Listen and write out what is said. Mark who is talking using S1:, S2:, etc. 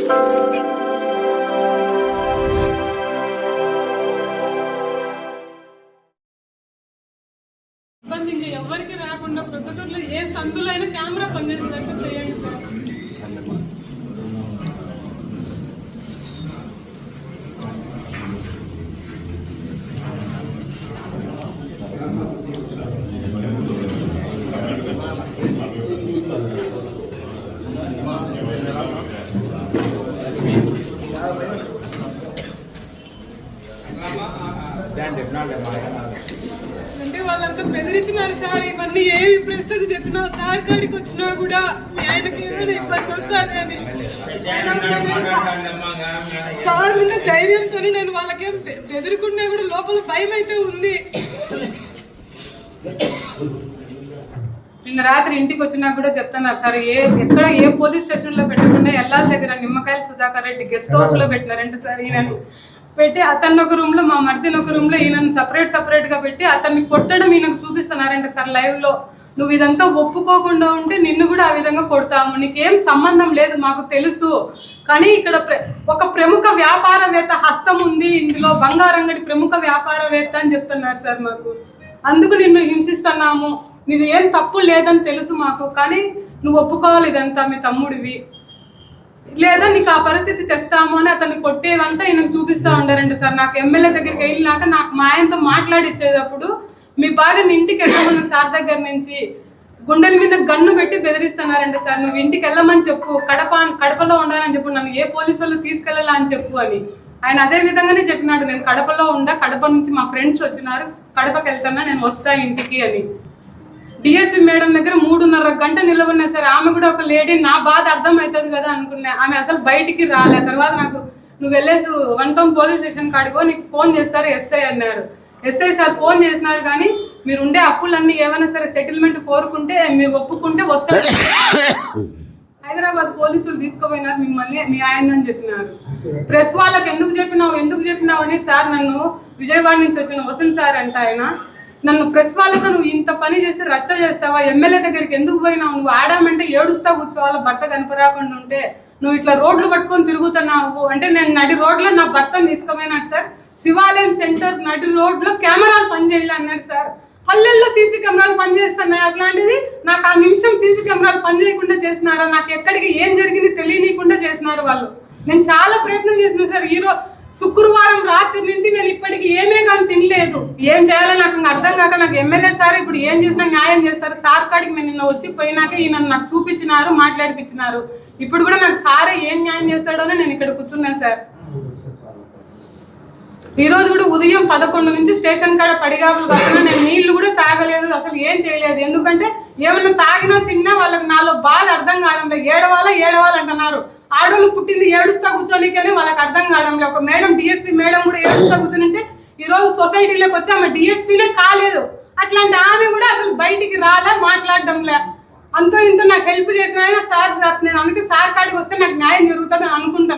S1: ఇబ్బంది ఇంకా ఎవరికి రాకుండా ప్రొద్దుటూరులో ఏ సందులో అయినా కెమెరా పనిచేసేటట్టు చేయండి సార్. అంటే వాళ్ళంతా బెదిరించినారు సార్. ఇవన్నీ ఏమి ప్రశ్నలు చెప్పినా సార్ కాడికి వచ్చినా కూడా ఆయనకి ఏమైనా ఇబ్బంది వస్తుందని సార్ ఉన్న ధైర్యంతో నేను వాళ్ళకేం బెదిరికున్నా కూడా లోపల భయం అయితే ఉంది. నిన్న రాత్రి ఇంటికి వచ్చినా కూడా చెప్తున్నారు సార్, ఎక్కడ ఏ పోలీస్ స్టేషన్ లో పెట్టకుండా ఎల్లాల దగ్గర నిమ్మకాయల సుధాకర్ రెడ్డి గెస్ట్ హౌస్ లో పెట్టినారంటే సార్. ఈయన పెట్టి అతన్ని ఒక రూమ్ లో, మా మర్దిని ఒక రూమ్ లో, ఈయనను సపరేట్ గా పెట్టి అతన్ని కొట్టడం ఈయనకు చూపిస్తున్నారంటే సార్ లైవ్ లో. నువ్వు ఇదంతా ఒప్పుకోకుండా ఉంటే నిన్ను కూడా ఆ విధంగా కొడతాము, నీకేం సంబంధం లేదు మాకు తెలుసు, కానీ ఇక్కడ ఒక ప్రముఖ వ్యాపారవేత్త హస్తం ఉంది ఇందులో, బంగారంగడి ప్రముఖ వ్యాపారవేత్త అని చెప్తున్నారు సార్ మాకు. అందుకు నిన్ను హింసిస్తున్నాము, నీది ఏం తప్పు లేదని తెలుసు మాకు, కానీ నువ్వు ఒప్పుకోవాలి ఇదంతా మీ తమ్ముడివి, లేదా నీకు ఆ పరిస్థితి తెస్తాము అని అతన్ని కొట్టేవంతా ఈయనకు చూపిస్తూ ఉండారండి సార్. నాకు ఎమ్మెల్యే దగ్గరికి వెళ్ళినాక నాకు మా ఆయనతో మాట్లాడిచ్చేటప్పుడు మీ భార్యని ఇంటికి వెళ్ళమని సార్ దగ్గర నుంచి గుండెల మీద గన్ను పెట్టి బెదిరిస్తున్నారండి సార్. నువ్వు ఇంటికి వెళ్ళమని చెప్పు, కడపలో ఉండాలని చెప్పు, నన్ను ఏ పోలీసు వాళ్ళు తీసుకెళ్ళాలా అని చెప్పు అని ఆయన అదే విధంగానే చెప్పినాడు. నేను కడపలో ఉండా, కడప నుంచి మా ఫ్రెండ్స్ వచ్చినారు, కడపకి వెళ్తున్నా, నేను వస్తా ఇంటికి అని. డిఎస్పీ మేడం దగ్గర 3.5 గంట నిలబడినా సార్. ఆమె కూడా ఒక లేడీ, నా బాధ అర్థమవుతుంది కదా అనుకున్నా. ఆమె అసలు బయటికి రాలే. తర్వాత నాకు నువ్వు వెళ్ళేసి 1 టౌన్ పోలీస్ స్టేషన్ కాడిగో, నీకు ఫోన్ చేస్తారు ఎస్ఐ అన్నారు. ఎస్ఐ సార్ ఫోన్ చేసినారు, కానీ మీరు ఉండే అప్పులన్నీ ఏమైనా సరే సెటిల్మెంట్ కోరుకుంటే మీరు ఒప్పుకుంటే వస్తారు. హైదరాబాద్ పోలీసులు తీసుకుపోయినారు మిమ్మల్ని, మీ ఆయన అని చెప్పినారు. ప్రెస్ వాళ్ళకి ఎందుకు చెప్పినావు అని సార్ నన్ను విజయవాడ నుంచి వచ్చిన వసంత్ సార్ అంట ఆయన, నన్ను ప్రెస్ వాళ్ళతో నువ్వు ఇంత పని చేసి రచ్చ చేస్తావా, ఎమ్మెల్యే దగ్గరికి ఎందుకు పోయినావు, నువ్వు ఆడామంటే ఏడుస్తా కూర్చోవాలా భర్త కనపరాకుండా ఉంటే, నువ్వు ఇట్లా రోడ్లు పట్టుకొని తిరుగుతున్నావు అంటే. నేను నడి రోడ్లో నా భర్తను తీసుకుపోయినాడు సార్. శివాలయం సెంటర్ నడి రోడ్లో కెమెరాలు పనిచేయాలి అన్నారు సార్. పల్లెల్లో సీసీ కెమెరాలు పనిచేస్తున్నాయి, అట్లాంటిది నాకు ఆ నిమిషం సీసీ కెమెరాలు పనిచేయకుండా చేసినారా, నాకు ఎక్కడికి ఏం జరిగింది తెలియనీయకుండా చేసినారు వాళ్ళు. నేను చాలా ప్రయత్నం చేసిన సార్. ఈరోజు శుక్రవారం రాత్రి నుంచి నేను ఇప్పటికి ఏమే కానీ తినలేదు. ఏం చేయాలో నాకు అర్థం కాక, నాకు ఎమ్మెల్యే సార్ ఇప్పుడు ఏం చేసినా న్యాయం చేస్తారు. సార్ కాడికి నేను నిన్న వచ్చి పోయినాక ఈయన నాకు చూపించినారు, మాట్లాడిపించినారు. ఇప్పుడు కూడా నాకు సారే ఏం న్యాయం చేస్తాడో అని నేను ఇక్కడ కూర్చున్నాను సార్. ఈరోజు కూడా ఉదయం 11 నుంచి స్టేషన్ కాడ పడిగాపులు కాకుండా నేను నీళ్లు కూడా తాగలేదు, అసలు ఏం చేయలేదు. ఎందుకంటే ఏమన్నా తాగినా తిన్నా వాళ్ళకి నాలో బాధ అర్థం కావడం లేదు. ఏడవాలంటున్నారు. ఆడవాళ్ళు పుట్టింది ఏడుస్తా కూర్చోనికని వాళ్ళకి అర్థం కావడం లేదు. ఒక మేడం, డిఎస్పీ మేడం కూడా ఏడుస్తా కూర్చొని ఈరోజు సొసైటీలోకి వచ్చి ఆమె డిఎస్పీనే కాలేదు. అట్లాంటి ఆమె కూడా అసలు బయటికి రాలే, మాట్లాడడంలే. అంతో ఇంతో నాకు హెల్ప్ చేసిన ఆయన సార్. నేను అందుకే సార్ కాడికి వస్తే నాకు న్యాయం జరుగుతుంది అని అనుకుంటాను.